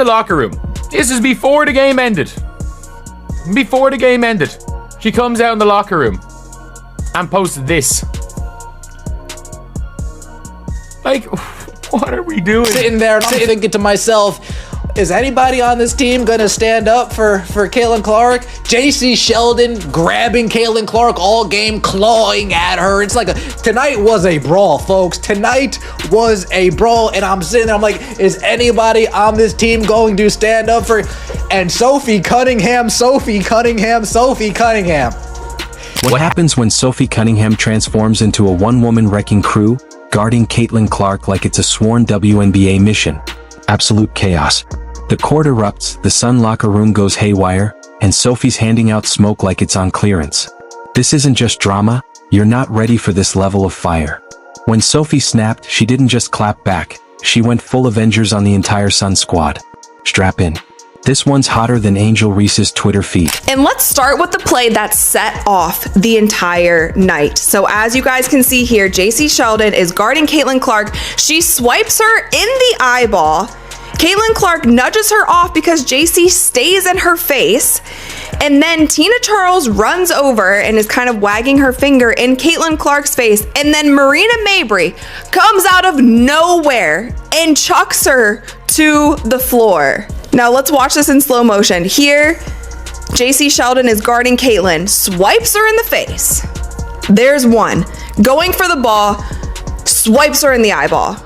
the locker room. This is before the game ended. Before the game ended, she comes out in the locker room and posts this. Like, what are we doing? Sitting there and I'm thinking to myself, is anybody on this team gonna stand up for Caitlin Clark? JC Sheldon grabbing Caitlin Clark all game, clawing at her. It's like tonight was a brawl, folks. Tonight was a brawl, and I'm sitting there, I'm like, is anybody on this team going to stand up for? And Sophie Cunningham. What happens when Sophie Cunningham transforms into a one-woman wrecking crew, guarding Caitlin Clark like it's a sworn WNBA mission? Absolute chaos. The court erupts, the Sun locker room goes haywire, and Sophie's handing out smoke like it's on clearance. This isn't just drama, you're not ready for this level of fire. When Sophie snapped, she didn't just clap back, she went full Avengers on the entire Sun squad. Strap in. This one's hotter than Angel Reese's Twitter feed. And let's start with the play that set off the entire night. So as you guys can see here, JC Sheldon is guarding Caitlin Clark. She swipes her in the eyeball. Caitlin Clark nudges her off because JC stays in her face. And then Tina Charles runs over and is kind of wagging her finger in Caitlin Clark's face. And then Marina Mabrey comes out of nowhere and chucks her to the floor. Now let's watch this in slow motion. Here, JC Sheldon is guarding Caitlin, swipes her in the face. There's one. Going for the ball, swipes her in the eyeball.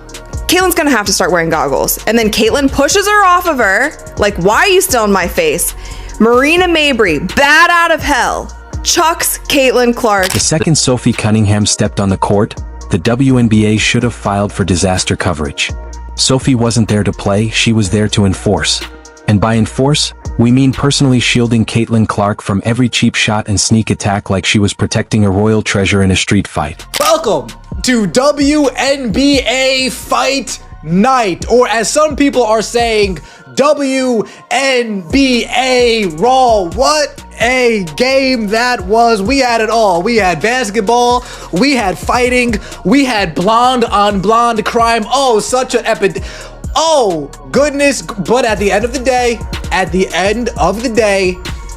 Caitlin's gonna have to start wearing goggles. And then Caitlin pushes her off of her, like, why are you still in my face? Marina Mabrey, bad out of hell, chucks Caitlin Clark. The second Sophie Cunningham stepped on the court, the WNBA should have filed for disaster coverage. Sophie wasn't there to play, she was there to enforce. And by enforce, we mean personally shielding Caitlin Clark from every cheap shot and sneak attack like she was protecting a royal treasure in a street fight. Welcome to WNBA Fight Night, or as some people are saying, WNBA Raw. What a game that was. We had it all. We had basketball, we had fighting, we had blonde on blonde crime. Oh, such an epic. Oh, goodness. But at the end of the day,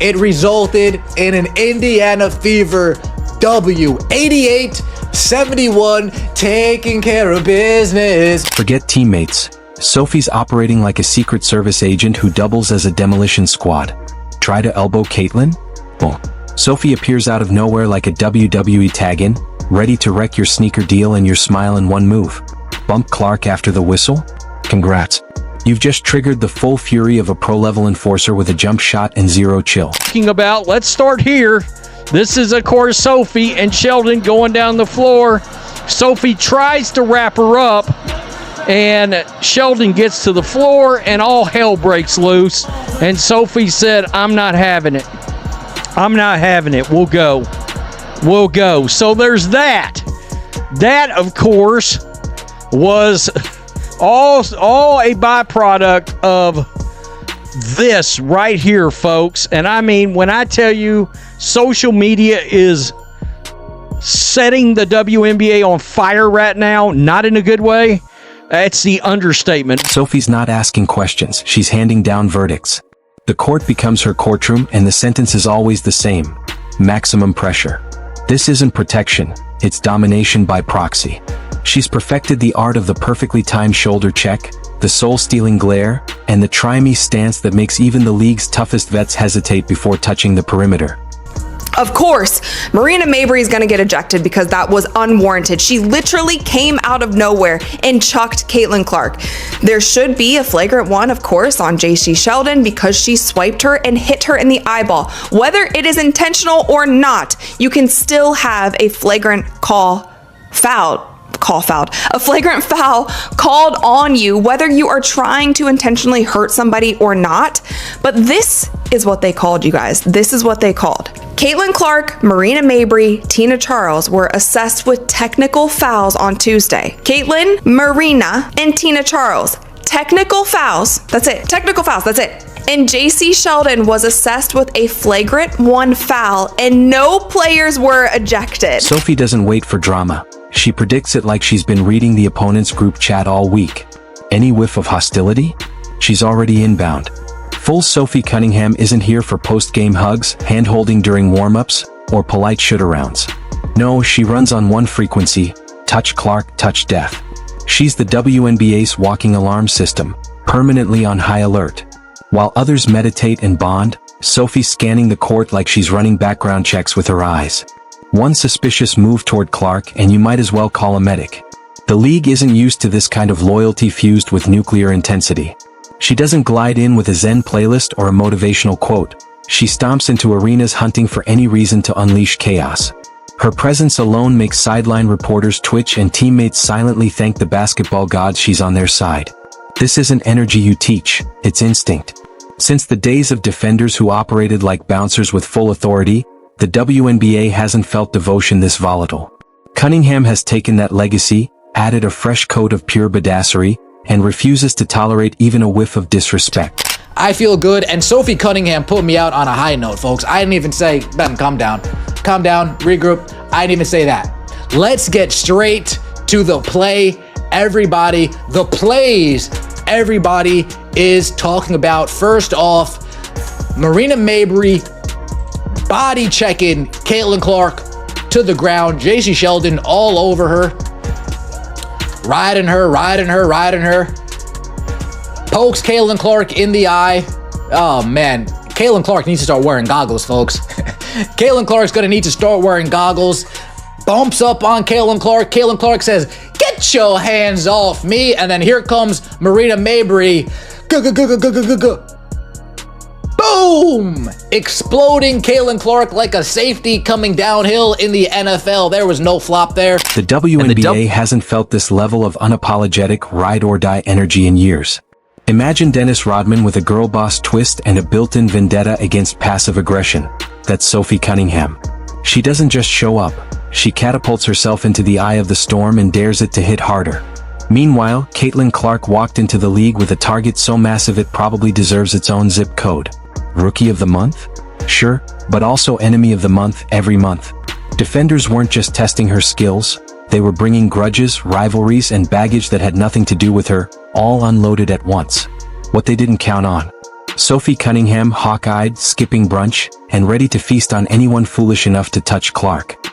it resulted in an Indiana Fever W. 88-71, taking care of business. Forget teammates. Sophie's operating like a Secret Service agent who doubles as a demolition squad. Try to elbow Caitlin? Boom. Sophie appears out of nowhere like a WWE tag-in, ready to wreck your sneaker deal and your smile in one move. Bump Clark after the whistle? Congrats. You've just triggered the full fury of a pro-level enforcer with a jump shot and zero chill. Talking about, let's start here. This is, of course, Sophie and Sheldon going down the floor. Sophie tries to wrap her up, and Sheldon gets to the floor, and all hell breaks loose. And Sophie said, I'm not having it. I'm not having it. We'll go. We'll go. So there's that. That, of course, was all a byproduct of this right here, folks. And I mean, when I tell you social media is setting the WNBA on fire right now, not in a good way, that's the understatement. Sophie's not asking questions, she's handing down verdicts. The court becomes her courtroom and the sentence is always the same. Maximum pressure. This isn't protection, it's domination by proxy. She's perfected the art of the perfectly timed shoulder check, the soul-stealing glare, and the try-me stance that makes even the league's toughest vets hesitate before touching the perimeter. Of course, Marina Mabrey is going to get ejected because that was unwarranted. She literally came out of nowhere and chucked Caitlin Clark. There should be a flagrant one, of course, on JC Sheldon because she swiped her and hit her in the eyeball. Whether it is intentional or not, you can still have a flagrant a flagrant foul called on you, whether you are trying to intentionally hurt somebody or not. But this is what they called, you guys. This is what they called. Caitlin Clark, Marina Mabrey, Tina Charles were assessed with technical fouls on Tuesday. Caitlin, Marina, and Tina Charles. Technical fouls. That's it. Technical fouls. That's it. And JC Sheldon was assessed with a flagrant 1 foul, and no players were ejected. Sophie doesn't wait for drama. She predicts it like she's been reading the opponent's group chat all week. Any whiff of hostility? she's already inbound. Full Sophie Cunningham isn't here for post-game hugs, hand-holding during warm-ups, or polite shoot-arounds. No, she runs on one frequency: touch Clark, touch death. She's the WNBA's walking alarm system, permanently on high alert. While others meditate and bond, Sophie's scanning the court like she's running background checks with her eyes. One suspicious move toward Clark and you might as well call a medic. The league isn't used to this kind of loyalty fused with nuclear intensity. She doesn't glide in with a Zen playlist or a motivational quote. She stomps into arenas hunting for any reason to unleash chaos. Her presence alone makes sideline reporters twitch and teammates silently thank the basketball gods she's on their side. This isn't energy you teach, it's instinct. Since the days of defenders who operated like bouncers with full authority, the WNBA hasn't felt devotion this volatile. Cunningham has taken that legacy, added a fresh coat of pure badassery, and refuses to tolerate even a whiff of disrespect. I feel good, and Sophie Cunningham put me out on a high note, folks. I didn't even say, Ben, calm down, regroup. I didn't even say that. Let's get straight to the play. Everybody, the plays everybody is talking about. First off, Marina Mabrey body checking Caitlin Clark to the ground. JC Sheldon all over her. Riding her. Pokes Caitlin Clark in the eye. Oh, man. Caitlin Clark needs to start wearing goggles, folks. Caitlin Clark's going to need to start wearing goggles. Bumps up on Caitlin Clark. Caitlin Clark says, "Get your hands off me." And then here comes Marina Mabrey. Boom! Exploding Caitlin Clark like a safety coming downhill in the NFL. There was no flop there. The WNBA hasn't felt this level of unapologetic ride-or-die energy in years. Imagine Dennis Rodman with a girl boss twist and a built-in vendetta against passive aggression. That's Sophie Cunningham. She doesn't just show up, she catapults herself into the eye of the storm and dares it to hit harder. Meanwhile, Caitlin Clark walked into the league with a target so massive it probably deserves its own zip code. Rookie of the month? Sure, but also enemy of the month every month. Defenders weren't just testing her skills, they were bringing grudges, rivalries, and baggage that had nothing to do with her, all unloaded at once. What they didn't count on. Sophie Cunningham, hawk-eyed, skipping brunch, and ready to feast on anyone foolish enough to touch Clark.